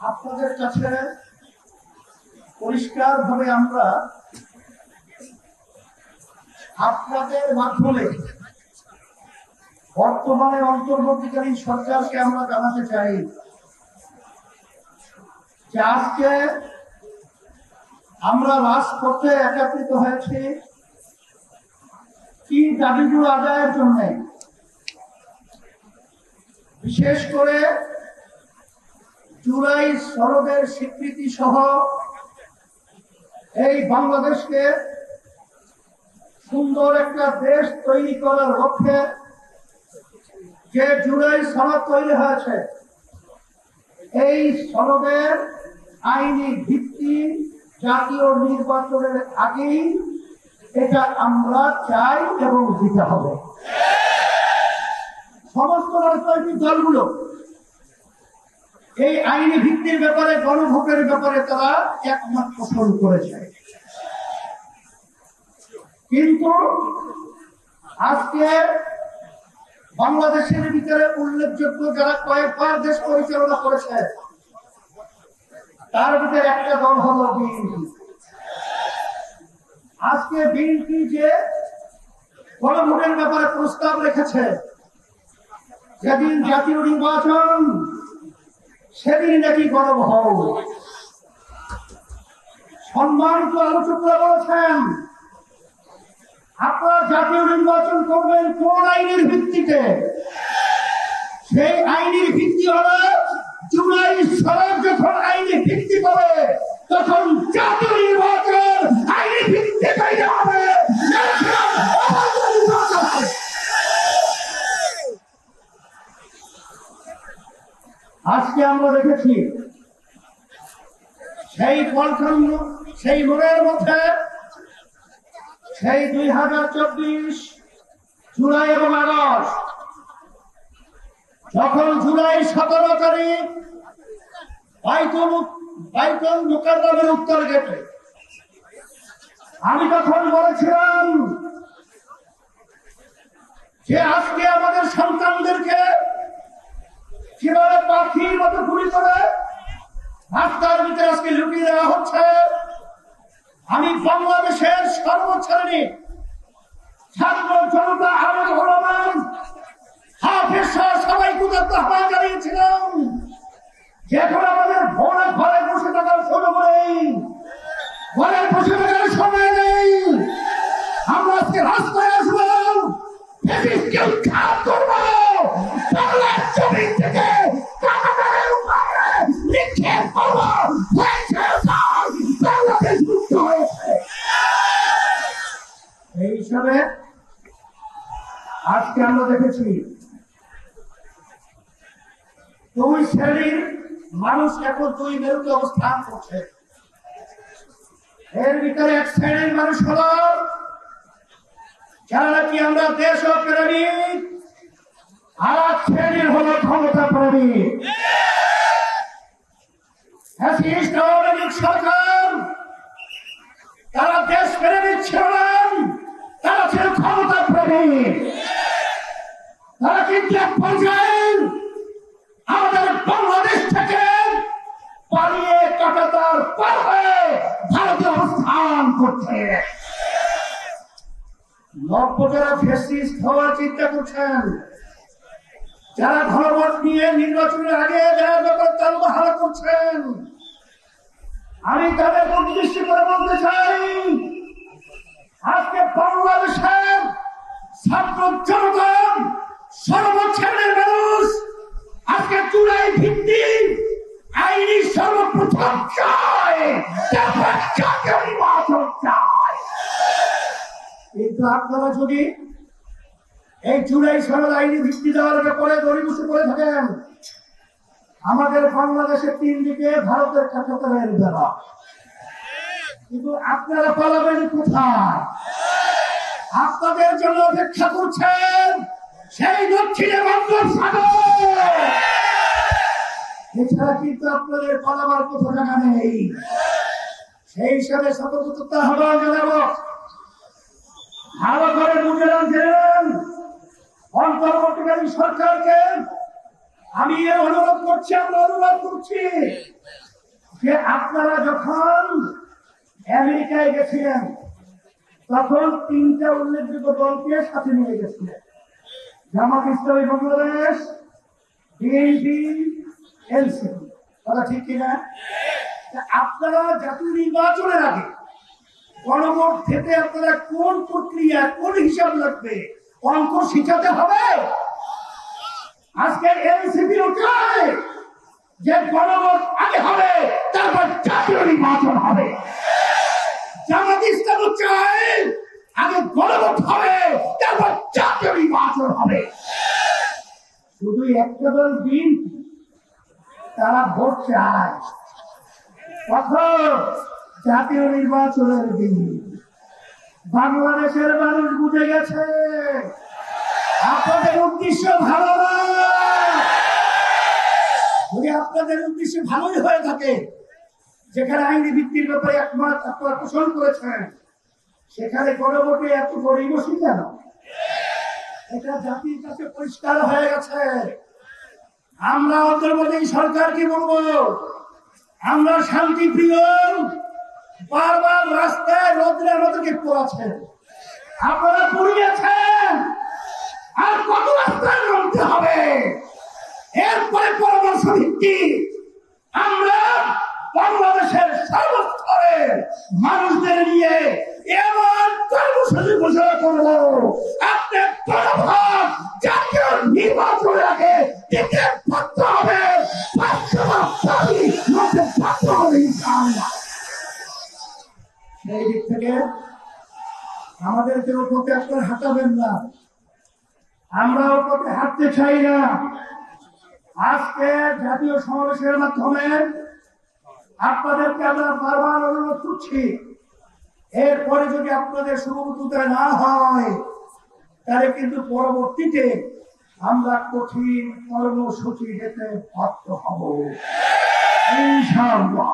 আপনাদের কাছে পরিষ্কারভাবে আমরা আপনাদের মাধ্যমে বর্তমানে অন্তর্বর্তীকালীন সরকারকে আমরা জানাতে চাই যে আজকে আমরা রাজপথে একত্রিত হয়েছি কি দাবিগুলো আদায়ের জন্য। বিশেষ করে জুলাই সনদের স্বীকৃতি সহ এই বাংলাদেশকে সুন্দর একটা দেশ তৈরি করার লক্ষ্যে যে জুলাই সনদ তৈরি হয়েছে, এই সনদের আইনি ভিত্তি জাতীয় নির্বাচনের আগেই এটা আমরা চাই এবং দিতে হবে। সমস্ত রাজনৈতিক দলগুলো এই আইনি ভিত্তির ব্যাপারে, গণভোটের ব্যাপারে তারা একমত পোষণ করেছে, কিন্তু আজকে বাংলাদেশের ভিতরে উল্লেখযোগ্য যারা কয়েকবার দেশ পরিচালনা করেছে তার ভিতরে একটা দল হলো বিএনপি। আজকে বিএনপি যে গণভোটের ব্যাপারে প্রস্তাব রেখেছে, যেদিন জাতীয় নির্বাচন সেদিন নাকি গণভোট। সম্মানিত আলোচকরা বলেছেন আপনারা জাতীয় নির্বাচন করবেন কোন আইনের ভিত্তিতে? সেই আইনের ভিত্তি হলো জুলাই সনদ যখন আইনি ভিত্তি পাবে তখন জাতীয় নির্বাচন আইনি ভিত্তি তৈরি হবে। আজকে আমরা দেখেছি সেই মনের মধ্যে সেই 2024 জুলাই এবং আগস্ট, যখন জুলাই 17 তারিখ বাইতুল মুকাররমের উত্তর গেটে আমি তখন বলেছিলাম যে আজকে আমাদের সন্তানদেরকে কিভাবে পাখির মতো গুলি করে রাস্তার ভিতরে আজকে লুকিয়ে দেওয়া হচ্ছে। আমি বাংলাদেশের সর্বশ্রেণী ছাত্র জনতা, আলেম ওলামা, হাফেজ সবাইকে আহ্বান জানিয়েছিলাম যে এখন আমাদের ঘরে বসে থাকার সুযোগ নেই, ঘরে বসে থাকার সময় নেই। আমরা আজকে রাস্তায় আসবো, উৎখাত করবো, বাংলার জমি থেকে নিক্ষেপ করবো। বাংলাদেশ মুক্ত হয়েছে। এই হিসাবে আজকে আমরা দেখেছি দুই শ্রেণীর মানুষ এখন দুই মেরুতে অবস্থান করছে। এর ভিতরে এক শ্রেণীর মানুষ হলো যারা নাকি আমরা দেশ প্রেমিক, আর এক শ্রেণীর হলো ক্ষমতা প্রেমিক। সরকার তারা দেশ প্রেমিক ছিল না, তারা ছিল ক্ষমতা প্রেমিক। তারা কিন্তু এক পর্যায়ে আমাদের বাংলাদেশ থেকে পালিয়ে কাটাতার পার হয়ে ভারতে অবস্থান করছে। নব্য যারা ফ্যাসিস্ট হওয়ার চিন্তা করছেন, যারা ঘনভোট নিয়ে নির্বাচনের আগে যারা ব্যাপার তাল বাহারা করছেন, আমি তাদের উদ্দেশ্য করে বলতে চাই আজকে বাংলাদেশের ছাত্র জনতা, সর্বশ্রেণীর মানুষ আজকে জুলাই ভিত্তি আইনি সর্বপ্রথম চায়, নির্বাচন চায়। কিন্তু আপনারা যদি এই জুলাই সনদ আইনি ভিত্তি দেওয়ার ব্যাপারে দড়িবসে করে থাকেন, আমাদের বাংলাদেশের 3 দিকে ভারতের কাছাকাছের বেড়া, কিন্তু আপনারা পালাবেন কোথায়? আপনাদের জন্য অপেক্ষা করছেন সেই দক্ষিণে বঙ্গোপসাগর। এছাড়া কিন্তু আপনাদের পালাবার কোথা জায়গা নেই। সেই হিসাবে সতর্কতা আহ্বান জানাবো, ভালো করে বুঝে রাখেন অন্তর্বর্তীকালীন সরকারকে আমি অনুরোধ করছি, আমরা অনুরোধ করছি যে আপনারা যখন আমেরিকায় গেছিলেন তখন তিনটা উল্লেখযোগ্য দলকে সাথে নিয়ে গেছিলেন, জামাত ইসলামী বাংলাদেশ, বিএনপি, এনসিপি। কথা ঠিক কিনা? আপনারা জাতীয় নির্বাচনের আগে গণভোট থেকে আপনারা কোন প্রক্রিয়া, কোন হিসাব লাগবে, অঙ্ক শিখাতে হবে। আজকে এনসিপিও চায় যে গণভোট আগে হবে, তারপর জাতীয় নির্বাচন হবে। জামাত ইসলামও চায় আগে গণভোট হবে, তারপর জাতীয় নির্বাচন হবে। শুধু একটা দল দিন তারা ভোট চায়, কখন? জাতীয় নির্বাচনের দিন। বাংলাদেশের মানুষ বুঝে গেছে আপনাদের উদ্দেশ্য ভালো না। যদি আপনাদের উদ্দেশ্য ভালোই হয়ে থাকে, যেখানে আইনি ভিত্তির ব্যাপারে একমত আপনারা পোষণ করেছেন, সেখানে গণভোটে এত গরিবসী কেন? এটা জাতির কাছে পরিষ্কার হয়ে গেছে। আমরা অন্তর্বর্তী সরকারকে বলবো, আমরা শান্তি প্রিয়, বারবার রাস্তায় রোদ্রে আমাদেরকে পোড়াচ্ছেন, আপনারা পুড়িয়েছেন, আর কত রাস্তায় নামতে হবে? এরপরে পরামর্শ ভিত্তি আমরা বাংলাদেশের সর্বস্তরের মানুষদের নিয়ে এমন কর্মসূচি ঘোষণা করব, আপনি গণভোট জাতীয় নির্বাচনের আগে টিকিট করতে হবে, সেই দিক থেকে আমাদেরকে ওপরে আপনার হাঁটাবেন না, আমরা ওপরে হাঁটতে চাই না। আজকে জাতীয় সমাবেশের মাধ্যমে আপনাদেরকে আমরা বারবার অনুরোধ করছি, এরপরে যদি আপনাদের শুভবুদ্ধ না হয়, তাহলে কিন্তু পরবর্তীতে আমরা কঠিন কর্মসূচি যেতে বাধ্য হব ইনশাআল্লাহ।